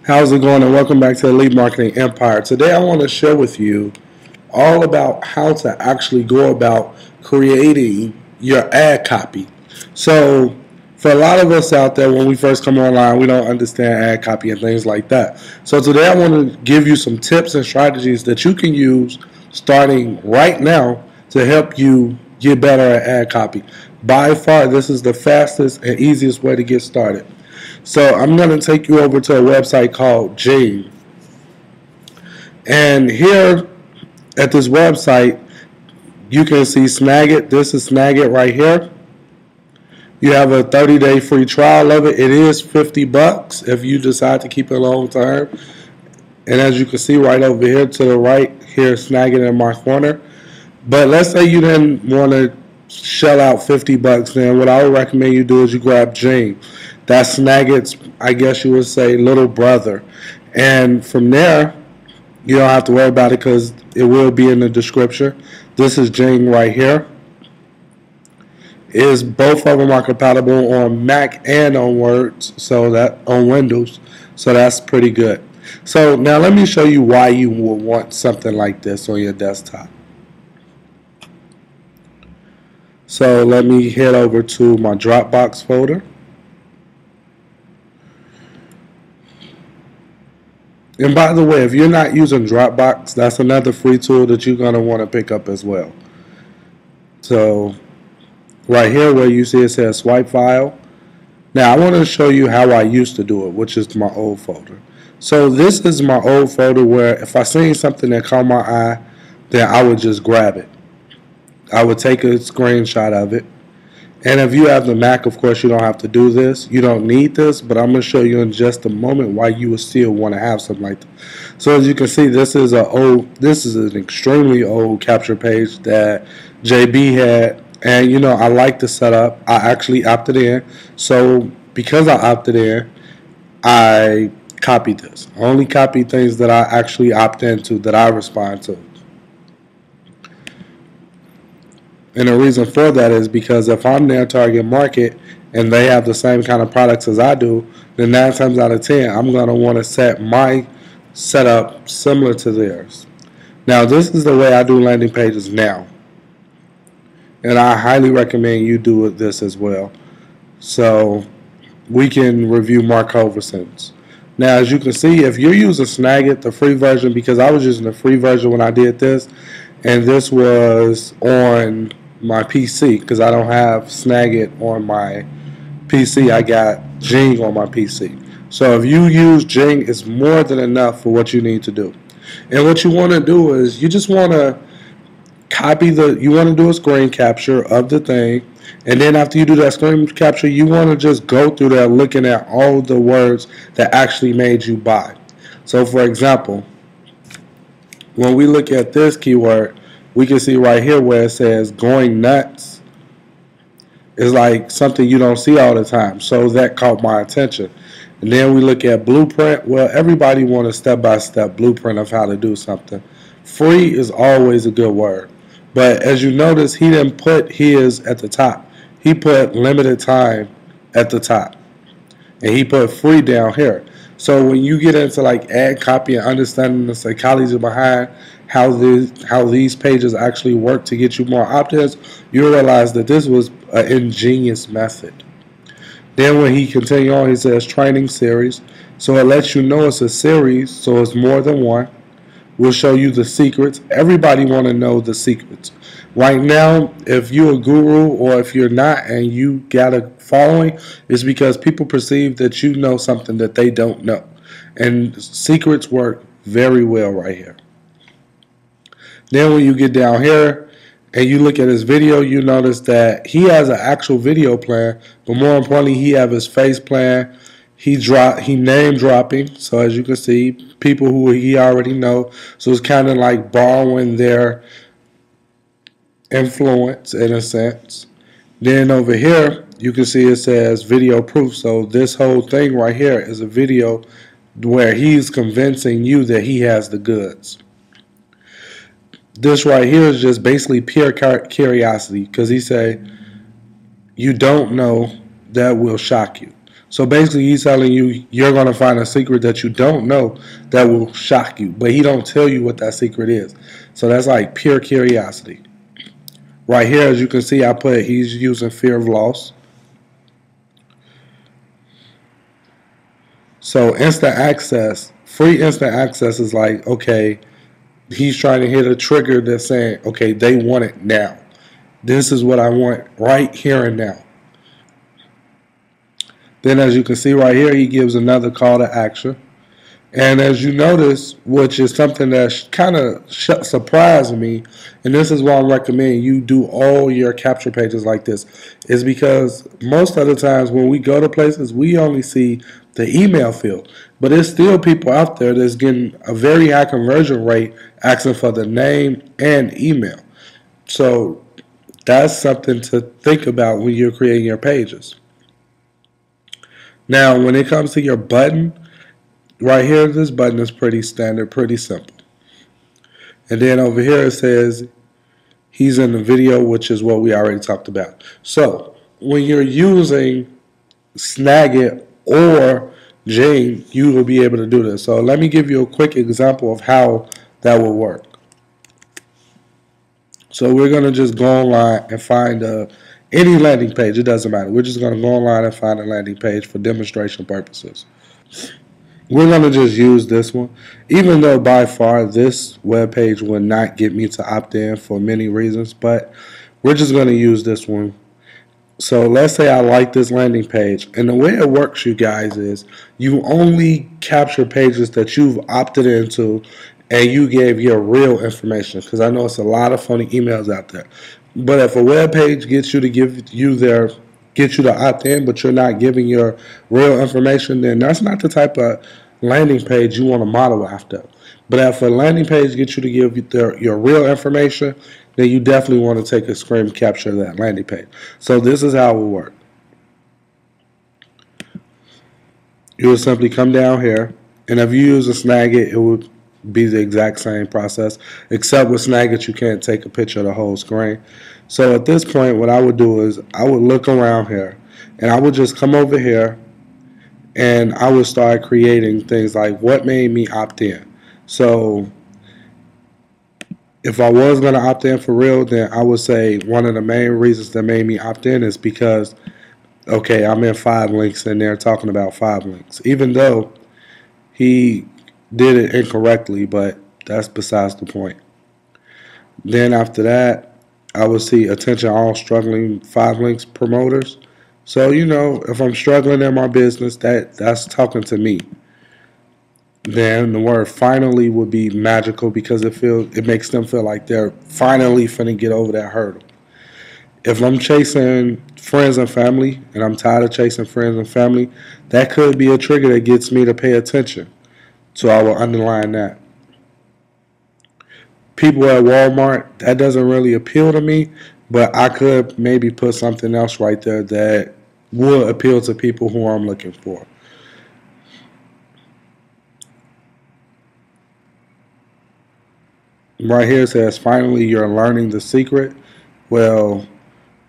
How's it going, and welcome back to Elite Marketing Empire. Today I want to share with you all about how to actually go about creating your ad copy. So for a lot of us out there, when we first come online, we don't understand ad copy and things like that. So today I want to give you some tips and strategies that you can use starting right now to help you get better at ad copy. By far, this is the fastest and easiest way to get started. So I'm going to take you over to a website called Jing. And here at this website, you can see Snagit. This is Snagit right here. You have a 30-day free trial of it. It is $50 if you decide to keep it long term. And as you can see right over here to the right, here's Snagit in my corner. But let's say you didn't want to shell out $50, then what I would recommend you do is you grab Jing. That's Snagit's, I guess you would say, little brother. And from there, you don't have to worry about it because it will be in the description. This is Jing right here. Both of them are compatible on Mac and on on Windows. So that's pretty good. So now let me show you why you would want something like this on your desktop. So let me head over to my Dropbox folder. And by the way, if you're not using Dropbox, that's another free tool that you're going to want to pick up as well. So right here where you see it says swipe file. Now I want to show you how I used to do it, which is my old folder. So this is my old folder where if I seen something that caught my eye, then I would just grab it. I would take a screenshot of it. And if you have the Mac, of course, you don't have to do this. You don't need this, but I'm going to show you in just a moment why you would still want to have something like that. So as you can see, this is an extremely old capture page that JB had. And, you know, I like the setup. I actually opted in. So because I opted in, I copied this. I only copy things that I actually opt into, that I respond to. And the reason for that is because if I'm their target market and they have the same kind of products as I do, then 9 times out of 10, I'm going to want to set my setup similar to theirs. Now, this is the way I do landing pages now. And I highly recommend you do this as well. So we can review Mark Hoverson's. Now, as you can see, if you're using Snagit, the free version, because I was using the free version when I did this, and this was on my PC because I don't have Snagit on my PC. I got Jing on my PC. So if you use Jing, it's more than enough for what you need to do. And what you want to do is you just want to you want to do a screen capture of the thing, and then after you do that screen capture, you want to just go through there looking at all the words that actually made you buy. So for example, when we look at this keyword, we can see right here where it says going nuts. It's like something you don't see all the time. So that caught my attention. And then we look at blueprint. Well, everybody wants a step-by-step blueprint of how to do something. Free is always a good word. But as you notice, he didn't put his at the top. He put limited time at the top. And he put free down here. So when you get into like ad copy and understanding the psychology behind how these pages actually work to get you more opt-ins, you realize that this was an ingenious method. Then when he continues on, he says training series. So it lets you know it's a series, so it's more than one. We'll show you the secrets. Everybody want to know the secrets. Right now, if you're a guru or if you're not and you got a following, it's because people perceive that you know something that they don't know. And secrets work very well right here. Then when you get down here and you look at his video, you notice that he has an actual video plan, but more importantly, he have his face plan. He name dropping, so as you can see, people who he already know. So it's kind of like borrowing their influence in a sense. Then over here, you can see it says video proof. So this whole thing right here is a video where he's convincing you that he has the goods. This right here is just basically pure curiosity because he say, you don't know, that will shock you. So basically, he's telling you you're going to find a secret that you don't know that will shock you, but he don't tell you what that secret is. So that's like pure curiosity. Right here, as you can see, I put he's using fear of loss. So instant access, free instant access is like, okay, he's trying to hit a trigger that's saying, okay, they want it now. This is what I want right here and now. Then as you can see right here, he gives another call to action. And as you notice, which is something that kind of surprised me, and this is why I'm recommending you do all your capture pages like this, is because most of the times when we go to places, we only see the email field. But there's still people out there that's getting a very high conversion rate asking for the name and email. So that's something to think about when you're creating your pages. Now, when it comes to your button, right here, this button is pretty standard, pretty simple. And then over here it says he's in the video, which is what we already talked about. So when you're using Snagit or Jane, you will be able to do this. So let me give you a quick example of how that will work. So we're going to just go online and find any landing page. It doesn't matter. We're just going to go online and find a landing page for demonstration purposes. We're going to just use this one, even though by far this web page will not get me to opt in for many reasons, but we're just going to use this one. So let's say I like this landing page, and the way it works, you guys, is you only capture pages that you've opted into and you gave your real information, because I know it's a lot of funny emails out there. But if a web page gets you to get you to opt in, but you're not giving your real information, then that's not the type of landing page you want to model after. But if a landing page gets you to give your real information, then you definitely want to take a screen capture of that landing page. So this is how it will work. You will simply come down here, and if you use a Snagit, it would be the exact same process, except with Snagit you can't take a picture of the whole screen. So at this point, what I would do is I would look around here, and I would just come over here, and I would start creating things like what made me opt in. So if I was going to opt in for real, then I would say one of the main reasons that made me opt in is because, okay, I'm in 5 links and they're talking about 5 links, even though he did it incorrectly, but that's besides the point. Then after that, I would see attention all struggling 5 links promoters. So, you know, if I'm struggling in my business, that's talking to me. Then the word finally would be magical because it makes them feel like they're finally finna get over that hurdle. If I'm chasing friends and family, and I'm tired of chasing friends and family, that could be a trigger that gets me to pay attention. So I will underline that. People at Walmart, that doesn't really appeal to me, but I could maybe put something else right there that would appeal to people who I'm looking for. Right here it says, finally, you're learning the secret. Well,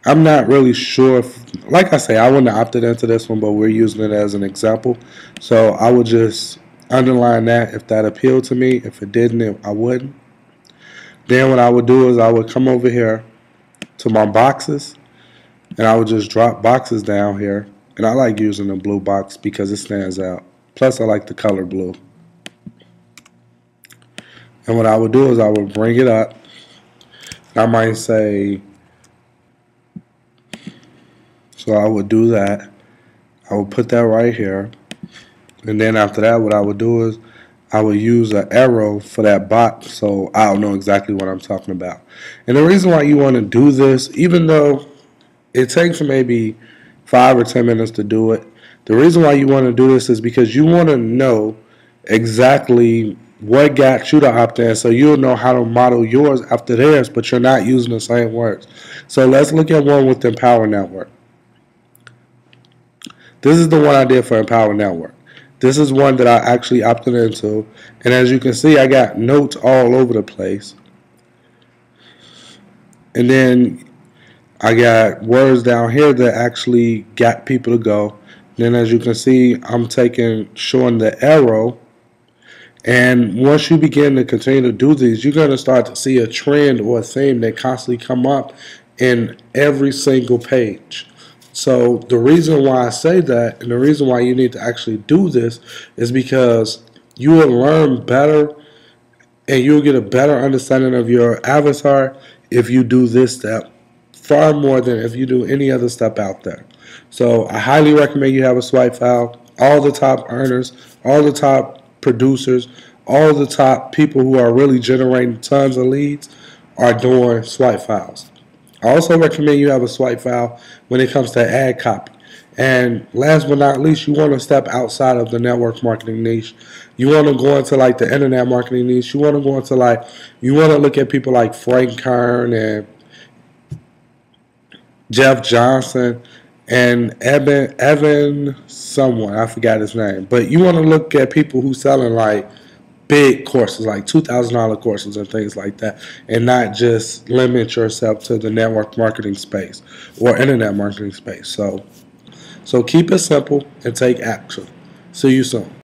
I'm not really sure if, like I say, I wouldn't have opted into this one, but we're using it as an example. So I would just underline that if that appealed to me. If it didn't, I wouldn't. Then what I would do is I would come over here to my boxes, and I would just drop boxes down here. And I like using the blue box because it stands out. Plus, I like the color blue. And what I would do is I would bring it up. I might say, so I would do that. I would put that right here. And then after that, what I would do is I would use an arrow for that box so I'll know exactly what I'm talking about. And the reason why you want to do this, even though it takes maybe 5 or 10 minutes to do it, the reason why you want to do this is because you want to know exactly what got you to opt in, so you'll know how to model yours after theirs, but you're not using the same words. So let's look at one with Empower Network. This is the one I did for Empower Network. This is one that I actually opted into, and as you can see, I got notes all over the place. And then I got words down here that actually got people to go. Then as you can see, I'm showing the arrow. And once you begin to continue to do these, you're going to start to see a trend or a theme that constantly come up in every single page. So the reason why I say that, and the reason why you need to actually do this, is because you will learn better and you'll get a better understanding of your avatar if you do this step far more than if you do any other step out there. So I highly recommend you have a swipe file. All the top earners, all the top producers, all the top people who are really generating tons of leads are doing swipe files. I also recommend you have a swipe file when it comes to Adcopy. And last but not least, you want to step outside of the network marketing niche. You want to go into like the internet marketing niche. You want to go into you want to look at people like Frank Kern and Jeff Johnson and Evan someone, I forgot his name. But you want to look at people who selling like big courses, like $2,000 courses and things like that, and not just limit yourself to the network marketing space or internet marketing space. So keep it simple and take action. See you soon.